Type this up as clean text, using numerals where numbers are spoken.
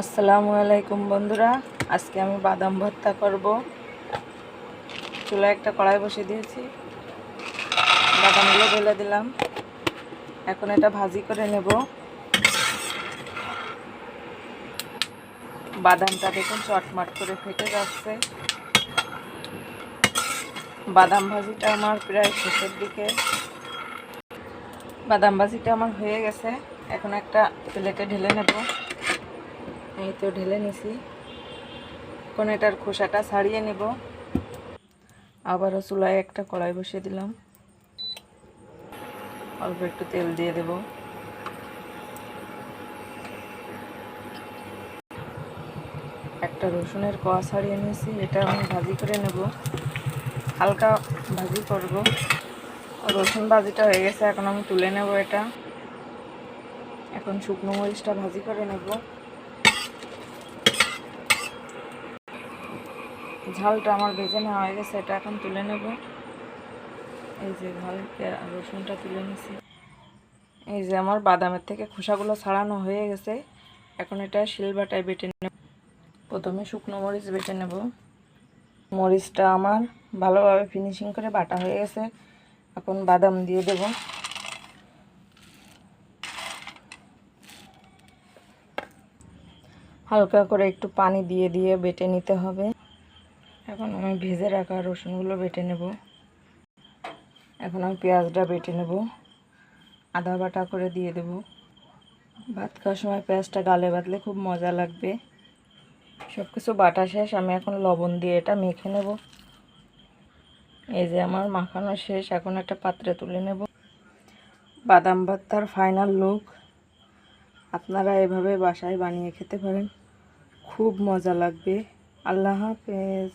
আসসালামু আলাইকুম বন্ধুরা, আজকে আমি বাদাম ভর্তা করব। চুলায় একটা কড়াই বসিয়ে দিয়েছি, বাদামগুলো ঢেলে দিলাম। এখন এটা ভাজি করে নেব। বাদামটা দেখুন চটমট করে ফেটে যাচ্ছে। বাদাম ভাজিটা আমার প্রায় শেষের দিকে। বাদাম ভাজিটা আমার হয়ে গেছে। এখন একটা প্লেটে ঢেলে নেব। এই তো ঢেলে নিছি। এখন এটার খোসাটা ছাড়িয়ে নেব। আবারও চুলায় একটা কড়াই বসিয়ে দিলাম, অল্প একটু তেল দিয়ে দেব। একটা রসুনের কোয়া ছাড়িয়ে নিয়েছি, এটা আমি ভাজি করে নেব। হালকা ভাজি করব। রসুন ভাজিটা হয়ে গেছে, এখন আমি তুলে নেব এটা। এখন শুকনো মরিচটা ভাজি করে নেব। ঝালটা আমার ভেজে নেওয়া হয়ে গেছে, এটা এখন তুলে নেব। এই যে রসুনটা তুলে নিছি। এই যে আমার বাদামের থেকে খোসাগুলো ছাড়ানো হয়ে গেছে। এখন এটা শিলবাটায় বেটে নেব। প্রথমে শুকনো মরিচ বেটে নেব। মরিচটা আমার ভালোভাবে ফিনিশিং করে বাটা হয়ে গেছে। এখন বাদাম দিয়ে দেব। হালকা করে একটু পানি দিয়ে দিয়ে বেটে নিতে হবে। এখন আমি ভেজে রাখা রসুনগুলো বেটে নেব। এখন আমি পেঁয়াজটা বেটে নেব, আদা বাটা করে দিয়ে দেব। ভাত খাওয়ার সময় পেঁয়াজটা গালে বাঁধলে খুব মজা লাগবে। সব কিছু বাটা শেষ, আমি এখন লবণ দিয়ে এটা মেখে নেব। এই যে আমার মাখানো শেষ, এখন একটা পাত্রে তুলে নেব। বাদাম ভর্তার ফাইনাল লুক। আপনারা এভাবে বাসায় বানিয়ে খেতে পারেন, খুব মজা লাগবে। আল্লাহ হাফেজ।